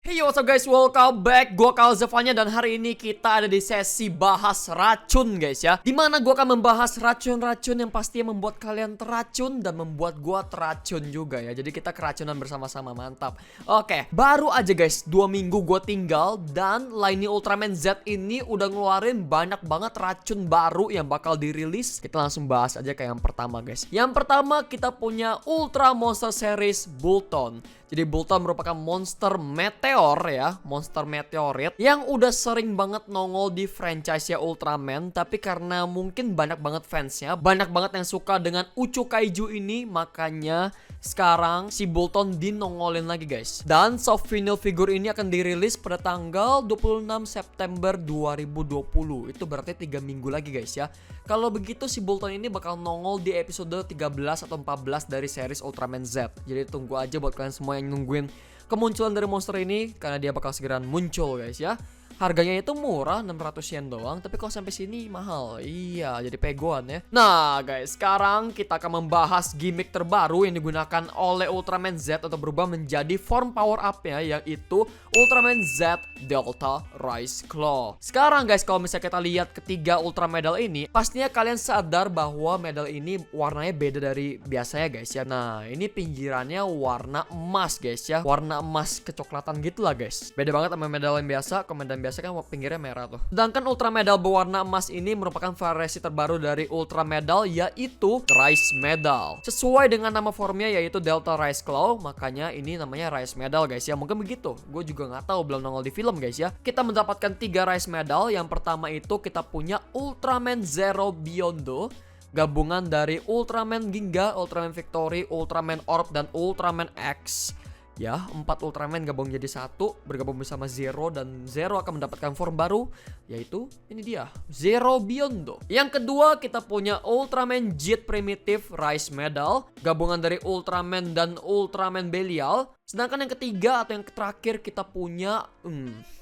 Hey what's up guys, welcome back. Gua Kal Zevanya dan hari ini kita ada di sesi bahas racun guys ya. Dimana gua akan membahas racun-racun yang pastinya membuat kalian teracun dan membuat gua teracun juga ya. Jadi kita keracunan bersama-sama, mantap. Oke, baru aja guys 2 minggu gua tinggal dan Lightning Ultraman Z ini udah ngeluarin banyak banget racun baru yang bakal dirilis. Kita langsung bahas aja kayak yang pertama guys. Yang pertama kita punya Ultra Monster Series Bolton. Jadi Bolton merupakan monster meteor ya, monster meteorit yang udah sering banget nongol di franchise ya Ultraman. Tapi karena mungkin banyak banget fansnya, banyak banget yang suka dengan Uchu Kaiju ini, makanya sekarang si Bolton dinongolin lagi guys. Dan soft vinyl figure ini akan dirilis pada tanggal 26 September 2020. Itu berarti 3 minggu lagi guys ya. Kalau begitu si Bolton ini bakal nongol di episode 13 atau 14 dari series Ultraman Z. Jadi tunggu aja buat kalian semua yang nungguin kemunculan dari monster ini, karena dia bakal segera muncul guys ya. Harganya itu murah, 600 yen doang, tapi kalau sampai sini mahal. Iya, jadi pegoan ya. Nah guys, sekarang kita akan membahas gimmick terbaru yang digunakan oleh Ultraman Z atau berubah menjadi form power up-nya, yaitu Ultraman Z Delta Rise Claw. Sekarang guys, kalau misalnya kita lihat ketiga Ultra Medal ini, pastinya kalian sadar bahwa medal ini warnanya beda dari biasanya guys ya. Nah, ini pinggirannya warna emas guys ya. Warna emas kecoklatan gitu lah guys. Beda banget sama medal yang biasa. Kalau medal biasa kan pinggirnya merah tuh. Sedangkan Ultra Medal berwarna emas ini merupakan variasi terbaru dari Ultra Medal, yaitu Rise Medal. Sesuai dengan nama formnya yaitu Delta Rise Claw, makanya ini namanya Rise Medal guys ya. Mungkin begitu. Gue juga nggak tahu, belum nongol di film guys ya. Kita mendapatkan 3 Rise Medal. Yang pertama itu kita punya Ultraman Zero Beyond, gabungan dari Ultraman Ginga, Ultraman Victory, Ultraman Orb, dan Ultraman X. Ya, 4 Ultraman gabung jadi satu, bergabung bersama Zero, dan Zero akan mendapatkan form baru, yaitu ini dia, Zero Beyond. Yang kedua kita punya Ultraman Jet Primitive Rise Medal, gabungan dari Ultraman dan Ultraman Belial. Sedangkan yang ketiga atau yang terakhir kita punya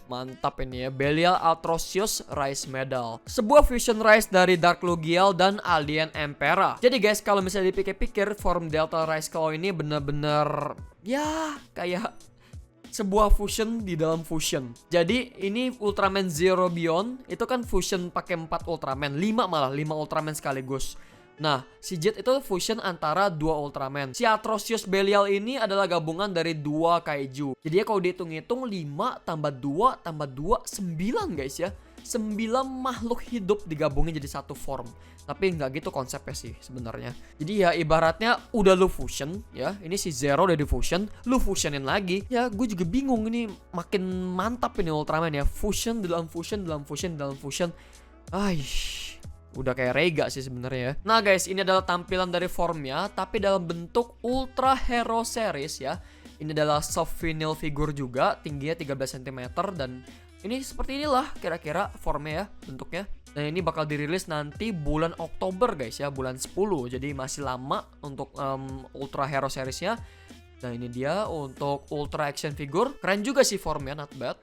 mantap ini ya, Belial Atrocious Rise Medal, sebuah fusion rise dari Dark Lugial dan Alien Emperor. Jadi guys, kalau misalnya dipikir-pikir, form Delta Rise Claw ini bener-bener ya kayak sebuah fusion di dalam fusion. Jadi ini Ultraman Zero Beyond itu kan fusion pakai 4 Ultraman, 5 malah 5 Ultraman sekaligus. Nah, si Jet itu fusion antara 2 Ultraman. Si Atrocious Belial ini adalah gabungan dari 2 kaiju. Jadi ya kalau dihitung-hitung 5 tambah 2 tambah 2 9 guys ya. 9 makhluk hidup digabungin jadi satu form. Tapi nggak gitu konsepnya sih sebenarnya. Jadi ya ibaratnya udah lu fusion ya. Ini si Zero udah di fusion, lu fusionin lagi. Ya gue juga bingung, ini makin mantap ini Ultraman ya. Fusion dalam fusion dalam fusion dalam fusion. Aish, udah kayak Rega sih sebenarnya ya. Nah guys, ini adalah tampilan dari formnya, tapi dalam bentuk Ultra Hero Series ya. Ini adalah soft vinyl figure juga, tingginya 13 cm, dan ini seperti inilah kira-kira formnya ya, bentuknya. Dan ini bakal dirilis nanti bulan Oktober guys ya, bulan 10. Jadi masih lama untuk Ultra Hero Seriesnya. Nah ini dia untuk Ultra Action Figure. Keren juga sih formnya, not bad.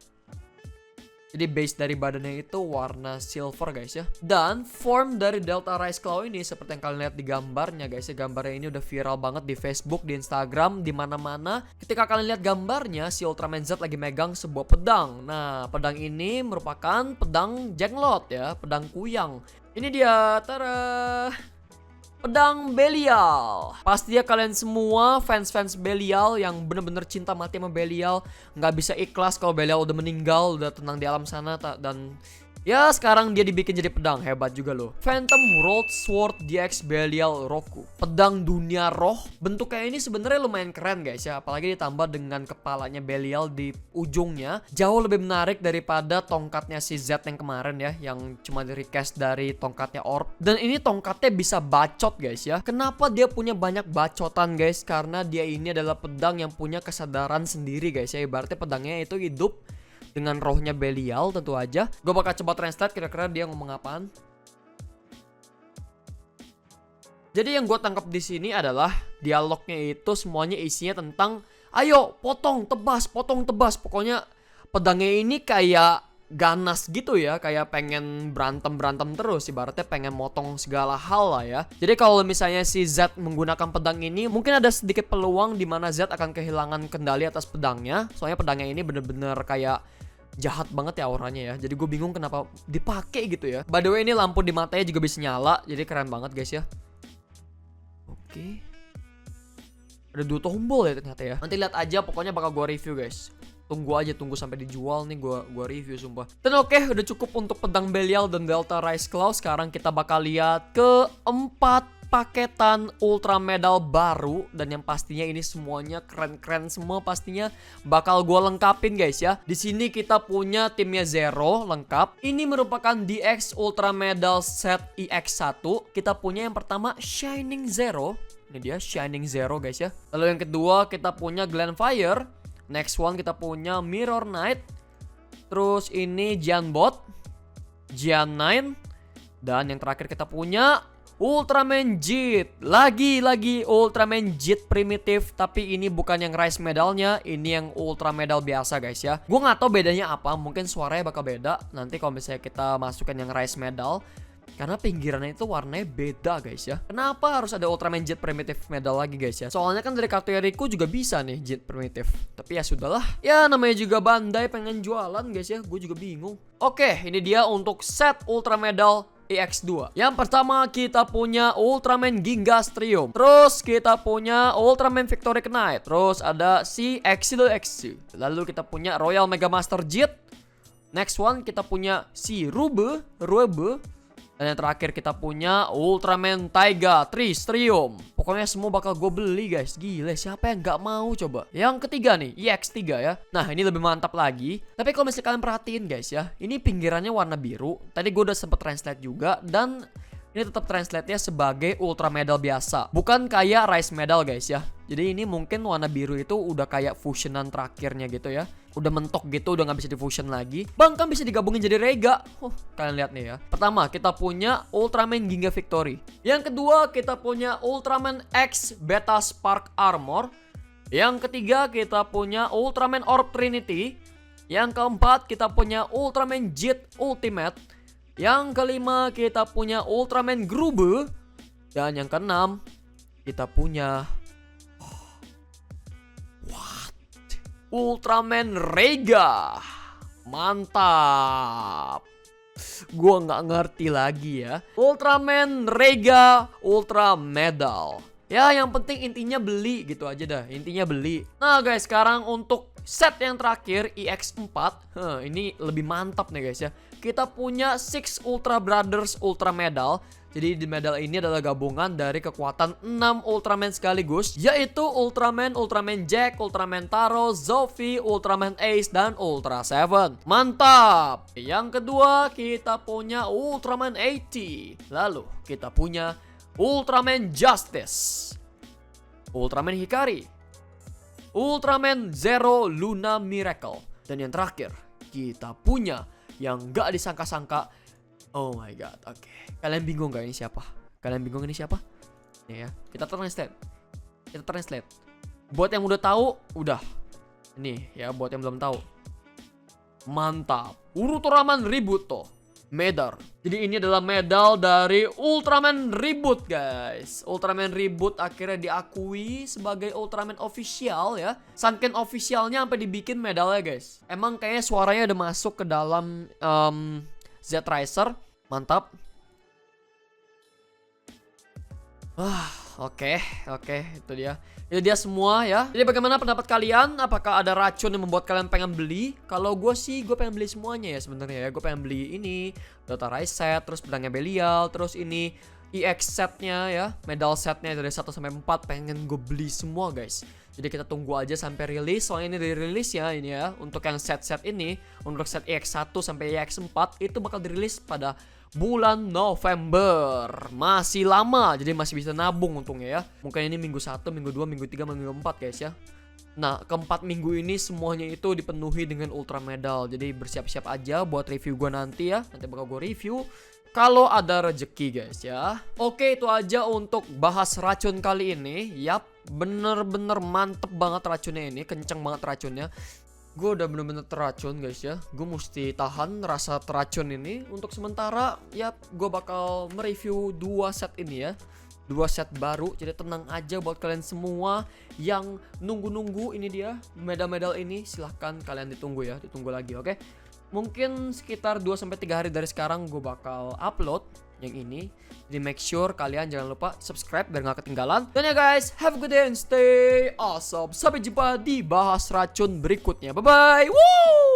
Jadi base dari badannya itu warna silver guys ya. Dan form dari Delta Rise Claw ini seperti yang kalian lihat di gambarnya guys ya. Gambarnya ini udah viral banget di Facebook, di Instagram, di mana-mana. Ketika kalian lihat gambarnya, si Ultraman Z lagi megang sebuah pedang. Nah, pedang ini merupakan pedang jenglot ya, pedang kuyang. Ini dia, tada, pedang Belial. Pastinya kalian semua fans-fans Belial yang bener-bener cinta mati sama Belial, nggak bisa ikhlas kalau Belial udah meninggal, udah tenang di alam sana, dan ya sekarang dia dibikin jadi pedang. Hebat juga loh. Phantom World Sword DX Belial Roku, pedang dunia roh. Bentuk kayak ini sebenarnya lumayan keren guys ya, apalagi ditambah dengan kepalanya Belial di ujungnya. Jauh lebih menarik daripada tongkatnya si Z yang kemarin ya, yang cuma di recast dari tongkatnya Orb. Dan ini tongkatnya bisa bacot guys ya. Kenapa dia punya banyak bacotan guys? Karena dia ini adalah pedang yang punya kesadaran sendiri guys ya. Ibaratnya pedangnya itu hidup dengan rohnya Belial tentu aja. Gue bakal coba translate kira-kira dia ngomong apaan. Jadi yang gue tangkap di sini adalah dialognya itu semuanya isinya tentang ayo potong tebas. Pokoknya pedangnya ini kayak ganas gitu ya, kayak pengen berantem terus, ibaratnya pengen motong segala hal lah ya. Jadi kalau misalnya si Z menggunakan pedang ini, mungkin ada sedikit peluang di mana Z akan kehilangan kendali atas pedangnya. Soalnya pedangnya ini bener-bener kayak jahat banget ya auranya ya. Jadi gue bingung kenapa dipakai gitu ya. By the way, ini lampu di matanya juga bisa nyala, jadi keren banget guys ya. Oke. Ada 2 tombol ya ternyata ya. Nanti lihat aja, pokoknya bakal gue review guys. Tunggu sampai dijual nih, gua review sumpah. Dan oke, udah cukup untuk pedang Belial dan Delta Rise Claw. Sekarang kita bakal lihat ke 4 paketan Ultra Medal baru, dan yang pastinya ini semuanya keren-keren semua, pastinya bakal gua lengkapin guys ya. Di sini kita punya timnya Zero lengkap. Ini merupakan DX Ultra Medal set EX1. Kita punya yang pertama Shining Zero. Ini dia Shining Zero guys ya. Lalu yang kedua kita punya Glenfire. Next one kita punya Mirror Knight. Terus ini Giantbot, Giant 9. Dan yang terakhir kita punya Ultraman Jit. Lagi Ultraman Jit primitif. Tapi ini bukan yang Rise medalnya, ini yang Ultra Medal biasa guys ya. Gue gak tahu bedanya apa, mungkin suaranya bakal beda nanti kalau misalnya kita masukkan yang Rise medal, karena pinggirannya itu warnanya beda guys ya. Kenapa harus ada Ultraman Jet Primitive Medal lagi guys ya? Soalnya kan dari kartu Riku juga bisa nih Jet Primitive. Tapi ya sudahlah. Ya namanya juga Bandai pengen jualan guys ya. Gue juga bingung. Oke, ini dia untuk set Ultra Medal EX2. Yang pertama kita punya Ultraman Gingastrium. Terus kita punya Ultraman Victory Knight. Terus ada si Exilo X. Lalu kita punya Royal Mega Master Jet. Next one kita punya si Rube. Dan yang terakhir kita punya Ultraman Taiga Tristrium. Pokoknya semua bakal gue beli guys. Gila, siapa yang gak mau coba. Yang ketiga nih, EX3 ya. Nah ini lebih mantap lagi. Tapi kalau misalnya kalian perhatiin guys ya, ini pinggirannya warna biru. Tadi gue udah sempet translate juga. Dan ini tetap translate-nya sebagai Ultra Medal biasa, bukan kayak Rise Medal guys ya. Jadi ini mungkin warna biru itu udah kayak fusionan terakhirnya gitu ya. Udah mentok gitu, udah gak bisa difusion lagi. Bahkan bisa digabungin jadi Rega. Kalian lihat nih ya. Pertama kita punya Ultraman Ginga Victory. Yang kedua kita punya Ultraman X Beta Spark Armor. Yang ketiga kita punya Ultraman Orb Trinity. Yang keempat kita punya Ultraman Jet Ultimate. Yang kelima kita punya Ultraman Grube. Dan yang keenam kita punya Ultraman Rega. Mantap. Gua nggak ngerti lagi ya. Ultraman Rega Ultra Medal. Ya yang penting intinya beli gitu aja dah. Intinya beli. Nah guys, sekarang untuk set yang terakhir EX4. Ini lebih mantap nih guys ya. Kita punya 6 Ultra Brothers Ultra Medal. Jadi di medal ini adalah gabungan dari kekuatan 6 Ultraman sekaligus, yaitu Ultraman, Ultraman Jack, Ultraman Taro, Zofi, Ultraman Ace, dan Ultra Seven. Mantap! Yang kedua kita punya Ultraman 80. Lalu kita punya Ultraman Justice, Ultraman Hikari, Ultraman Zero Luna Miracle. Dan yang terakhir kita punya yang gak disangka-sangka. Oh my god, oke. Kalian bingung gak ini siapa? Kalian bingung ini siapa? Nih ya, kita translate. Buat yang udah tahu, udah. Ini ya, buat yang belum tahu. Mantap. Ultraman Ributo Medal. Jadi ini adalah medal dari Ultraman Reboot guys. Ultraman Reboot akhirnya diakui sebagai Ultraman official ya. Saking officialnya sampai dibikin medalnya guys. Emang kayaknya suaranya udah masuk ke dalam Z-Riser. Mantap. Oke, itu dia. Itu dia semua ya. Jadi bagaimana pendapat kalian? Apakah ada racun yang membuat kalian pengen beli? Kalau gue sih, gue pengen beli semuanya ya sebenarnya ya. Gue pengen beli ini Dota Rise set, terus pedangnya Belial, terus ini EX setnya ya, medal setnya dari 1 sampai 4 pengen gue beli semua guys. Jadi kita tunggu aja sampai rilis. Soalnya ini dirilis ya ini ya. Untuk yang set-set ini, untuk set EX1 sampai EX4 itu bakal dirilis pada bulan November. Masih lama, jadi masih bisa nabung untungnya ya. Mungkin ini minggu 1, minggu 2, minggu 3, minggu 4 guys ya. Nah, keempat minggu ini semuanya itu dipenuhi dengan Ultra Medal. Jadi bersiap-siap aja buat review gue nanti ya. Nanti bakal gue review kalau ada rezeki guys ya. Oke, itu aja untuk bahas racun kali ini. Yap, bener-bener mantep banget racunnya ini. Kenceng banget racunnya. Gue udah bener-bener teracun guys ya. Gue mesti tahan rasa teracun ini. Untuk sementara ya gue bakal mereview 2 set ini ya. 2 set baru. Jadi tenang aja buat kalian semua yang nunggu-nunggu. Ini dia medal-medal ini. Silahkan kalian ditunggu ya. Ditunggu lagi, oke? Mungkin sekitar 2-3 hari dari sekarang gue bakal upload yang ini. Jadi make sure kalian jangan lupa subscribe biar gak ketinggalan. Dan ya guys, have a good day and stay awesome. Sampai jumpa di bahas racun berikutnya. Bye bye. Woo!